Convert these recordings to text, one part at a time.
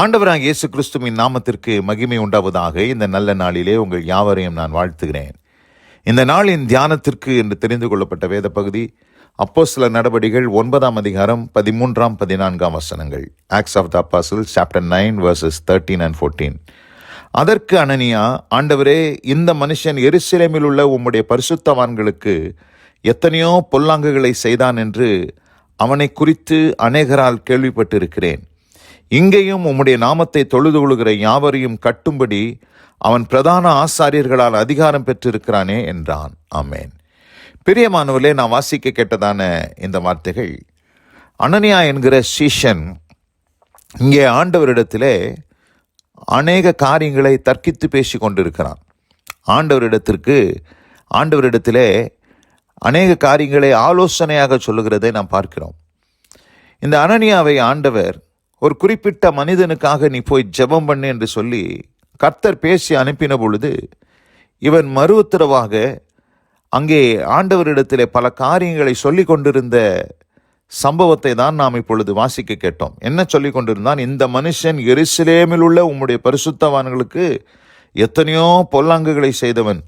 ஆண்டவராகிய இயேசு கிறிஸ்துவின் நாமத்திற்கு மகிமை உண்டாவதாக. இந்த நல்ல நாளிலே உங்கள் யாவரையும் நான் வாழ்த்துகிறேன். இந்த நாளின் தியானத்திற்கு என்று தெரிந்து கொள்ளப்பட்ட வேத பகுதி அப்போஸ்தலர் நடபடிகள் 9ஆம் அதிகாரம் 13, 14 வசனங்கள். Acts of the Apostles chapter 9 verses 13 and 14. அதற்கு அனனியா, ஆண்டவரே, இந்த மனுஷன் எருசலேமில் உள்ள உம்முடைய பரிசுத்தவான்களுக்கு எத்தனையோ பொல்லாங்குகளை செய்தான் என்று அவனை குறித்து அநேகரால் கேள்விப்பட்டிருக்கிறேன். இங்கேயும் உம்முடைய நாமத்தை தொழுது கொள்கிற யாவரையும் கட்டும்படி அவன் பிரதான ஆசாரியர்களால் அதிகாரம் பெற்றிருக்கிறானே என்றான். ஆமேன். பிரியமானவர்களே, நான் வாசிக்க கேட்டதான இந்த வார்த்தைகள், அனனியா என்கிற சீஷன் இங்கே ஆண்டவரிடத்திலே அநேக காரியங்களை தர்க்கித்து பேசி கொண்டிருக்கிறான். ஆண்டவரிடத்திலே அநேக காரியங்களை ஆலோசனையாக சொல்லுகிறதை நாம் பார்க்கிறோம். இந்த அனனியாவை ஆண்டவர் ஒரு குறிப்பிட்ட மனிதனுக்காக நீ போய் ஜெபம் பண்ணு என்று சொல்லி கர்த்தர் பேசி அனுப்பின பொழுது, இவன் மறு உத்தரவாக அங்கே ஆண்டவரிடத்திலே பல காரியங்களை சொல்லி கொண்டிருந்த சம்பவத்தை தான் நாம் இப்பொழுது வாசிக்க கேட்டோம். என்ன சொல்லி கொண்டிருந்தான்? இந்த மனுஷன் எருசலேமில் உள்ள உம்முடைய பரிசுத்தவான்களுக்கு எத்தனையோ பொல்லாங்குகளை செய்தவன்,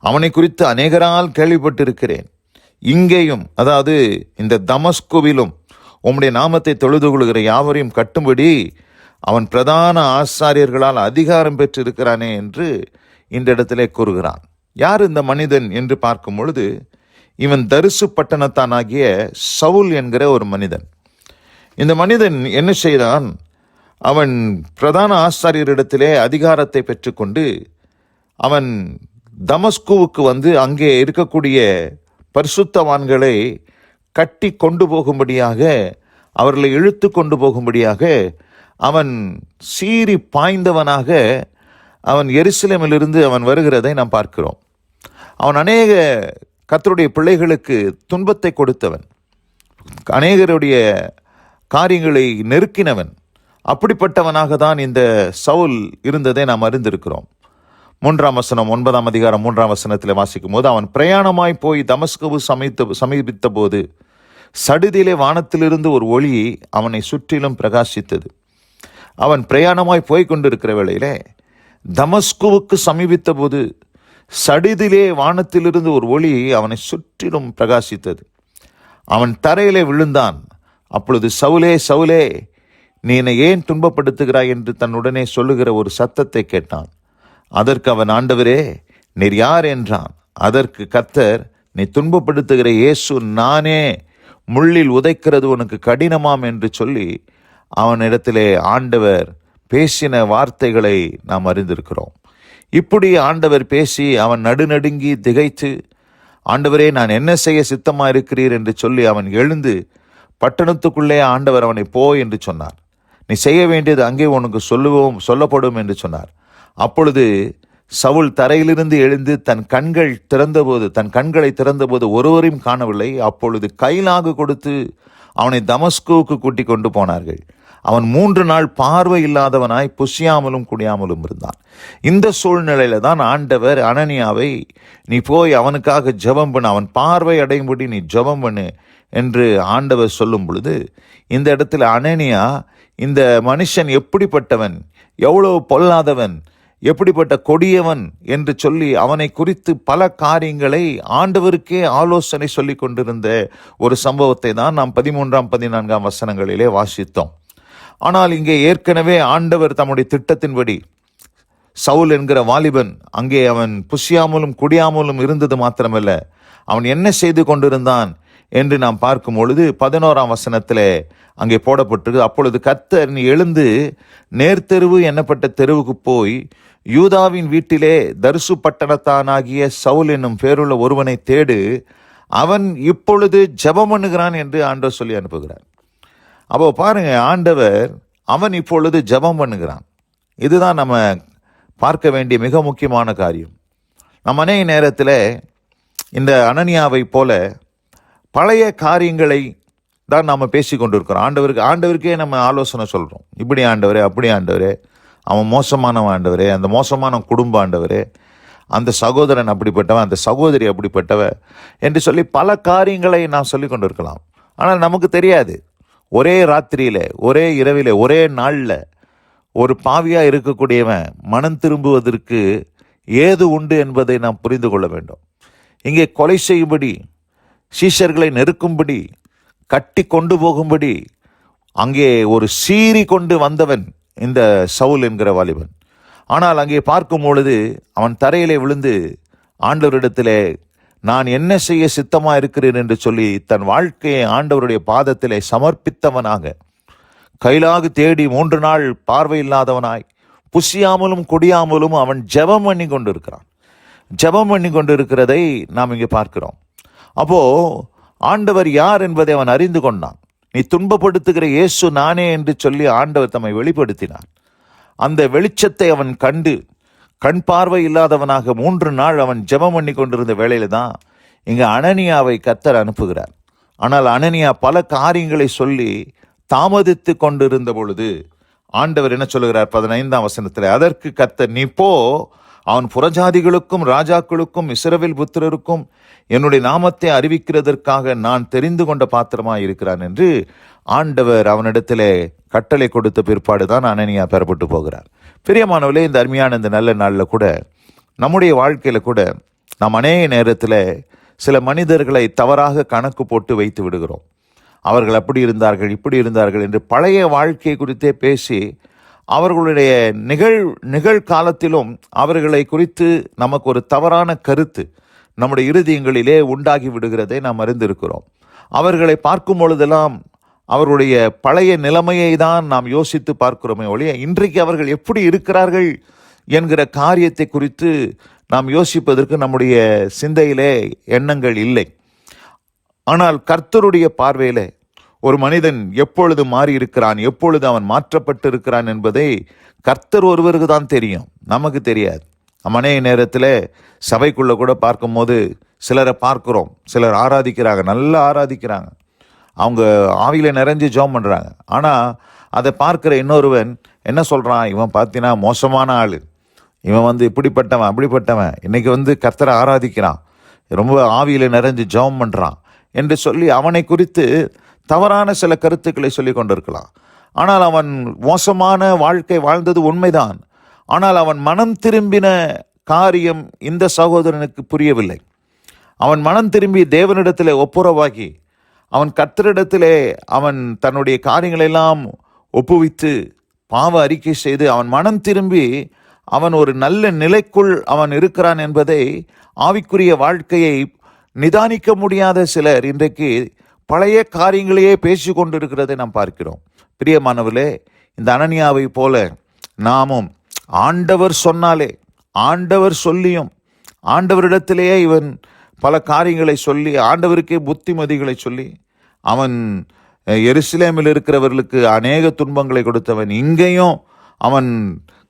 அவனை குறித்து அநேகரால் கேள்விப்பட்டிருக்கிறேன். இங்கேயும், அதாவது இந்த தமஸ்குவிலும் உம்முடைய நாமத்தை தொழுது கொள்கிற யாவரையும் கட்டும்படி அவன் பிரதான ஆசாரியர்களால் அதிகாரம் பெற்றிருக்கிறானே என்று இந்த இடத்திலே கூறுகிறான். யார் இந்த மனிதன் என்று பார்க்கும் பொழுது, இவன் தரிசு பட்டணத்தானாகிய சவுல் என்கிற ஒரு மனிதன். இந்த மனிதன் என்ன செய்தான்? அவன் பிரதான ஆசாரியரிடத்திலே அதிகாரத்தை பெற்றுக்கொண்டு அவன் தமஸ்குவுக்கு வந்து அங்கே இருக்கக்கூடிய பரிசுத்தவான்களை கட்டி கொண்டு போகும்படியாக, அவர்களை இழுத்து கொண்டு போகும்படியாக அவன் சீறி பாய்ந்தவனாக அவன் எருசலேமிலிருந்து அவன் வருகிறதை நாம் பார்க்கிறோம். அவன் அநேக கர்த்தருடைய பிள்ளைகளுக்கு துன்பத்தை கொடுத்தவன், அநேகருடைய காரியங்களை நெருக்கினவன். அப்படிப்பட்டவனாக தான் இந்த சவுல் இருந்ததை நாம் அறிந்திருக்கிறோம். 3ஆம் வசனம் 9ஆம் அதிகாரம் 3ஆம் வசனத்தில் வாசிக்கும் போது, அவன் பிரயாணமாய் போய் தமஸ்குவு சமீபித்த போது சடுதியிலே வானத்திலிருந்து ஒரு ஒளி அவனை சுற்றிலும் பிரகாசித்தது. அவன் பிரயாணமாய் போய் கொண்டிருக்கிற வேளையிலே தமஸ்குவுக்கு சமீபித்த போது சடுதியிலே வானத்திலிருந்து ஒரு ஒளி அவனை சுற்றிலும் பிரகாசித்தது. அவன் தரையிலே விழுந்தான். அப்பொழுது, சவுலே, சவுலே, நீ என்னை ஏன் துன்பப்படுத்துகிறாய் என்று தன்னுடனே சொல்லுகிற ஒரு சத்தத்தை கேட்டான். அதற்கு அவன், ஆண்டவரே, நீர் யார் என்றான். அதற்கு கர்த்தர், நீ துன்பப்படுத்துகிற இயேசு நானே, முள்ளில் உதைக்கிறது உனக்கு கடினமாம் என்று சொல்லி அவனிடத்திலே ஆண்டவர் பேசின வார்த்தைகளை நாம் அறிந்திருக்கிறோம். இப்படி ஆண்டவர் பேசி அவன் நடுநடுங்கி திகைத்து, ஆண்டவரே, நான் என்ன செய்ய சித்தமாக இருக்கிறீர் என்று சொல்லி அவன் எழுந்து பட்டணத்துக்குள்ளே ஆண்டவர் அவனை போ என்று சொன்னார். நீ செய்ய வேண்டியது அங்கே உனக்கு சொல்லப்படும் என்று சொன்னார். அப்பொழுது சவுல் தரையிலிருந்து எழுந்து தன் கண்களை திறந்தபோது ஒருவரையும் காணவில்லை. அப்பொழுது கைலாகு கொடுத்து அவனை தமஸ்குவுக்கு கூட்டி கொண்டு போனார்கள். அவன் 3 நாள் பார்வை இல்லாதவனாய் புசியாமலும் குடியாமலும் இருந்தான். இந்த சூழ்நிலையில தான் ஆண்டவர் அனனியாவை, நீ போய் அவனுக்காக ஜெபம் பண்ணு, அவன் பார்வை அடையும்படி நீ ஜெபம் பண்ணு என்று ஆண்டவர் சொல்லும் பொழுது, இந்த இடத்துல அனனியா இந்த மனுஷன் எப்படிப்பட்டவன், எவ்வளவு பொல்லாதவன், எப்படிப்பட்ட கொடியவன் என்று சொல்லி அவனை குறித்து பல காரியங்களை ஆண்டவருக்கே ஆலோசனை சொல்லி கொண்டிருந்த ஒரு சம்பவத்தை தான் நாம் 13, 14 வசனங்களிலே வாசித்தோம். ஆனால் இங்கே ஏற்கனவே ஆண்டவர் தம்முடைய திட்டத்தின்படி சவுல் என்கிற வாலிபன் அங்கே அவன் புசியாமலும் குடியாமலும் இருந்தது மாத்திரமல்ல, அவன் என்ன செய்து கொண்டிருந்தான் என்று நாம் பார்க்கும் பொழுது 11ஆம் வசனத்திலே அங்கே போடப்பட்டிருக்கு. அப்பொழுது கர்த்தர், நீ எழுந்து நேர்த்தெருவு என்னப்பட்ட தெருவுக்கு போய் யூதாவின் வீட்டிலே தரிசு பட்டணத்தானாகிய சவுல் என்னும் பேருள்ள ஒருவனை தேடு, அவன் இப்பொழுது ஜெபம் பண்ணுகிறான் என்று ஆண்டவர் சொல்லி அனுப்புகிறார். அப்போ பாருங்க, ஆண்டவர் அவன் இப்பொழுது ஜெபம் பண்ணுகிறான். இதுதான் நம்ம பார்க்க வேண்டிய மிக முக்கியமான காரியம். நம்ம அநேக நேரத்தில் இந்த அனனியாவை போல பழைய காரியங்களை தான் நாம் பேசி கொண்டிருக்கிறோம். ஆண்டவருக்கே நம்ம ஆலோசனை சொல்கிறோம். இப்படி ஆண்டவரே, அப்படி ஆண்டவரே, அவன் மோசமானவன் ஆண்டவரே, அந்த மோசமான குடும்ப ஆண்டவரே, அந்த சகோதரன் அப்படிப்பட்டவன், அந்த சகோதரி அப்படிப்பட்டவ என்று சொல்லி பல காரியங்களை நாம் சொல்லி கொண்டிருக்கலாம். ஆனால் நமக்கு தெரியாது, ஒரே ராத்திரியில், ஒரே இரவில், ஒரே நாளில் ஒரு பாவியாக இருக்கக்கூடியவன் மனம் திரும்புவதற்கு ஏது உண்டு என்பதை நாம் புரிந்து கொள்ள வேண்டும். இங்கே கொலை செய்யும்படி, சீஷர்களை நெருக்கும்படி, கட்டி கொண்டு போகும்படி அங்கே ஒரு சீறி கொண்டு வந்தவன் இந்த சவுல் என்கிற வாலிபன். ஆனால் அங்கே பார்க்கும் பொழுது அவன் தரையிலே விழுந்து ஆண்டவரிடத்திலே நான் என்ன செய்ய சித்தமாக இருக்கிறேன் என்று சொல்லி தன் வாழ்க்கையை ஆண்டவருடைய பாதத்திலே சமர்ப்பித்தவனாக, கைலாகு தேடி 3 நாள் பார்வை இல்லாதவனாய், புசியாமலும் குடியாமலும் அவன் ஜெபம் பண்ணி கொண்டு இருக்கிறான். ஜெபம் பண்ணி கொண்டு இருக்கிறதை நாம் இங்கே பார்க்கிறோம். அப்போ ஆண்டவர் யார் என்பதை அவன் அறிந்து கொண்டான். நீ துன்பப்படுத்துகிற இயேசு நானே என்று சொல்லி ஆண்டவர் தம்மை வெளிப்படுத்தினார். அந்த வெளிச்சத்தை அவன் கண்டு கண் பார்வை இல்லாதவனாக 3 நாள் அவன் ஜெபம் பண்ணி கொண்டிருந்த வேளையில தான் இங்கே அனனியாவை கர்த்தர் அனுப்புகிறார். ஆனால் அனனியா பல காரியங்களை சொல்லி தாமதித்து கொண்டிருந்த பொழுது ஆண்டவர் என்ன சொல்லுகிறார்? 15ஆம் வசனத்தில், அதற்கு கர்த்தர், நீ போ, அவன் புறஜாதிகளுக்கும் ராஜாக்களுக்கும் இஸ்ரவேல் புத்திரருக்கும் என்னுடைய நாமத்தை அறிவிக்கிறதற்காக நான் தெரிந்து கொண்ட பாத்திரமாய் இருக்கிறான் என்று ஆண்டவர் அவனிடத்திலே கட்டளை கொடுத்த பிற்பாடு தான் அனனியா பெறப்பட்டு போகிறார். பிரியமானவர்களே, இந்த அருமையான இந்த நல்ல நாளில் கூட நம்முடைய வாழ்க்கையில் கூட நாம் அநேக நேரத்தில் சில மனிதர்களை தவறாக கணக்கு போட்டு வைத்து விடுகிறோம். அவர்கள் அப்படி இருந்தார்கள், இப்படி இருந்தார்கள் என்று பழைய வாழ்க்கை குறித்தே பேசி அவர்களுடைய நிகழ்காலத்திலும் அவர்களை குறித்து நமக்கு ஒரு தவறான கருத்து நம்முடைய இருதயங்களிலே உண்டாகி விடுகிறதை நாம் அறிந்திருக்கிறோம். அவர்களை பார்க்கும் பொழுதெல்லாம் அவருடைய பழைய நிலைமையை தான் நாம் யோசித்து பார்க்கிறோமே ஒழிய இன்றைக்கு அவர்கள் எப்படி இருக்கிறார்கள் என்கிற காரியத்தை குறித்து நாம் யோசிப்பதற்கு நம்முடைய சிந்தையிலே எண்ணங்கள் இல்லை. ஆனால் கர்த்தருடைய பார்வையிலே ஒரு மனிதன் எப்பொழுது மாறி இருக்கிறான், எப்பொழுது அவன் மாற்றப்பட்டு இருக்கிறான் என்பதை கர்த்தர் ஒருவருக்கு தான் தெரியும், நமக்கு தெரியாது. அநேக நேரத்தில் சபைக்குள்ளே கூட பார்க்கும்போது சிலரை பார்க்குறோம், சிலர் ஆராதிக்கிறாங்க, நல்லா ஆராதிக்கிறாங்க, அவங்க ஆவியில் நிறைஞ்சு ஜெபம் பண்ணுறாங்க. ஆனால் அதை பார்க்குற இன்னொருவன் என்ன சொல்கிறான்? இவன் பார்த்தீங்கன்னா மோசமான ஆள், இவன் இப்படிப்பட்டவன் அப்படிப்பட்டவன், இன்றைக்கி கர்த்தரை ஆராதிக்கிறான், ரொம்ப ஆவியில் நிறைஞ்சு ஜெபம் பண்ணுறான் என்று சொல்லி அவனை குறித்து தவறான சில கருத்துக்களை சொல்லி கொண்டிருக்கலாம். ஆனால் அவன் மோசமான வாழ்க்கை வாழ்ந்தது உண்மைதான். ஆனால் அவன் மனம் திரும்பின காரியம் இந்த சகோதரனுக்கு புரியவில்லை. அவன் மனம் திரும்பி தேவனிடத்திலே ஒப்புரவாகி அவன் கர்த்தரிடத்திலே அவன் தன்னுடைய காரியங்களெல்லாம் ஒப்புவித்து பாவ அறிக்கை செய்து அவன் மனம் திரும்பி அவன் ஒரு நல்ல நிலைக்குள் அவன் இருக்கிறான் என்பதை, ஆவிக்குரிய வாழ்க்கையை நிதானிக்க முடியாத சிலர் இன்றைக்கு பழைய காரியங்களையே பேசி கொண்டிருக்கிறதை நாம் பார்க்கிறோம். பிரியமானவர்களே, இந்த அனனியாவை போல நாமும் ஆண்டவர் சொன்னாலே, ஆண்டவர் சொல்லியும் ஆண்டவரிடத்திலேயே இவன் பல காரியங்களை சொல்லி ஆண்டவருக்கே புத்திமதிகளை சொல்லி அவன் எருசலேமில் இருக்கிறவர்களுக்கு அநேக துன்பங்களை கொடுத்தவன், இங்கேயும் அவன்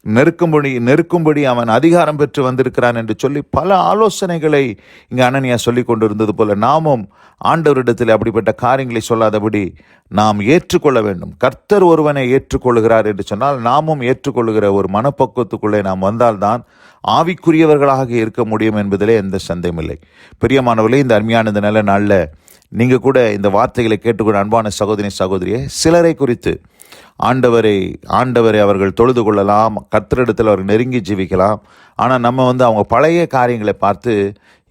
நெருக்கும்படி அவன் அதிகாரம் பெற்று வந்திருக்கிறான் என்று சொல்லி பல ஆலோசனைகளை இங்கே அனனியா சொல்லி கொண்டிருந்தது போல நாமும் ஆண்டவரிடத்தில் அப்படிப்பட்ட காரியங்களை சொல்லாதபடி நாம் ஏற்றுக்கொள்ள வேண்டும். கர்த்தர் ஒருவனை ஏற்றுக்கொள்கிறார் என்று சொன்னால் நாமும் ஏற்றுக்கொள்ளுகிற ஒரு மனப்பக்குவத்துக்குள்ளே நாம் வந்தால்தான் ஆவிக்குரியவர்களாக இருக்க முடியும் என்பதிலே எந்த சந்தேகமில்லை. பிரியமானவர்களே, இந்த அருமையான இந்த நல்ல நாளில் நீங்கள் கூட இந்த வார்த்தைகளை கேட்டுக்கொண்ட அன்பான சகோதரியே, சிலரை குறித்து ஆண்டவரை அவர்கள் தொழுது கொள்ளலாம், கர்த்தரிடத்தில் அவர்கள் நெருங்கி ஜீவிக்கலாம். ஆனால் நம்ம அவங்க பழைய காரியங்களை பார்த்து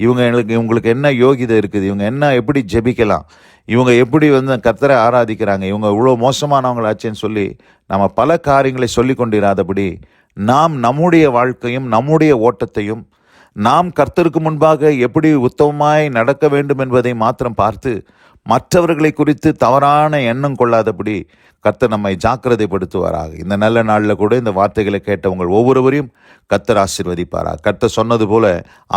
இவங்களுக்கு என்ன யோகிதை இருக்குது, இவங்க எப்படி ஜெபிக்கலாம், இவங்க எப்படி கர்த்தரை ஆராதிக்கிறாங்க, இவங்க இவ்வளோ மோசமானவங்களாச்சேன்னு சொல்லி நம்ம பல காரியங்களை சொல்லி கொண்டிராதபடி நாம் நம்முடைய வாழ்க்கையும் நம்முடைய ஓட்டத்தையும் நாம் கர்த்தருக்கு முன்பாக எப்படி உத்தமமாய் நடக்க வேண்டும் என்பதை மாத்திரம் பார்த்து மற்றவர்களை குறித்து தவறான எண்ணம் கொள்ளாதபடி கர்த்தர் நம்மை ஜாக்கிரதைப்படுத்துவாராக. இந்த நல்ல நாளில் கூட இந்த வார்த்தைகளை கேட்டவங்கள் ஒவ்வொருவரையும் கர்த்தர் ஆசீர்வதிப்பாராக. கர்த்தர் சொன்னது போல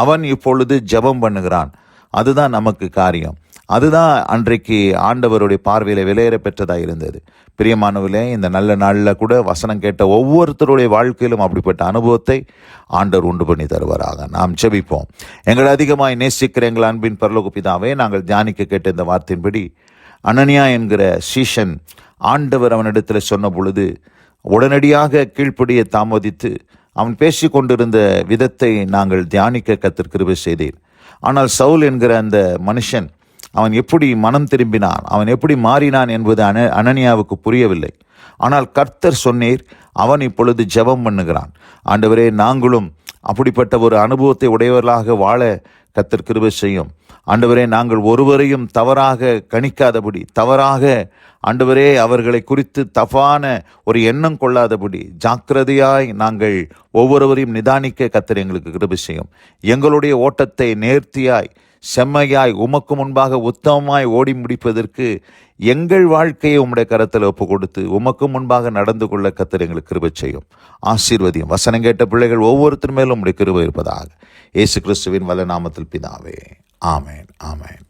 அவன் இப்பொழுது ஜெபம் பண்ணுகிறான், அதுதான் நமக்கு காரியம், அதுதான் அன்றைக்கு ஆண்டவருடைய பார்வையில் விலையேற பெற்றதாக இருந்தது. பிரியமானவர்களே, இந்த நல்ல நாளில் கூட வசனம் கேட்ட ஒவ்வொருத்தருடைய வாழ்க்கையிலும் அப்படிப்பட்ட அனுபவத்தை ஆண்டவர் உண்டு பண்ணி தருவாராக. நாம் ஜெபிப்போம். எங்களை அதிகமாய் நேசிக்கிற எங்கள் அன்பின் பரலோக பிதாவே, நாங்கள் தியானிக்க கேட்ட இந்த வார்த்தையின்படி அனனியா என்கிற சீஷன் ஆண்டவர் அவனிடத்தில் சொன்ன பொழுது உடனடியாக கீழ்ப்படிய தாமதித்து அவன் பேசி கொண்டிருந்த விதத்தை நாங்கள் தியானிக்க கர்த்தர் கிருபை செய்தீர். ஆனால் சவுல் என்கிற அந்த மனுஷன் அவன் எப்படி மனம் திரும்பினான், அவன் எப்படி மாறினான் என்பது அனனியாவுக்கு புரியவில்லை. ஆனால் கர்த்தர் சொன்னீர், அவன் இப்பொழுது ஜெபம் பண்ணுகிறான். ஆண்டவரே, நாங்களும் அப்படிப்பட்ட ஒரு அனுபவத்தை உடையவர்களாக வாழ கர்த்தர் கிருபை செய்யும். ஆண்டவரே, நாங்கள் ஒருவரையும் தவறாக கணிக்காதபடி, தவறாக ஆண்டவரே அவர்களை குறித்து தப்பான ஒரு எண்ணம் கொள்ளாதபடி ஜாக்கிரதையாய் நாங்கள் ஒவ்வொருவரையும் நிதானிக்க கர்த்தர் எங்களுக்கு கிருபை செய்யும். எங்களுடைய ஓட்டத்தை நேர்த்தியாய் செம்மையாய் உமக்கு முன்பாக உத்தமமாய் ஓடி முடிப்பதற்கு எங்கள் வாழ்க்கையை உம்முடைய கரத்தில் ஒப்பு கொடுத்து உமக்கு முன்பாக நடந்து கொள்ள கர்த்தர் எங்களுக்கு கிருபை செய்யும். ஆசீர்வதியும். வசனம் கேட்ட பிள்ளைகள் ஒவ்வொருத்தர் மேலும் உம்முடைய கிருபை இருப்பதாக. இயேசு கிறிஸ்துவின் வல்ல நாமத்தில் பிதாவே, ஆமேன், ஆமேன்.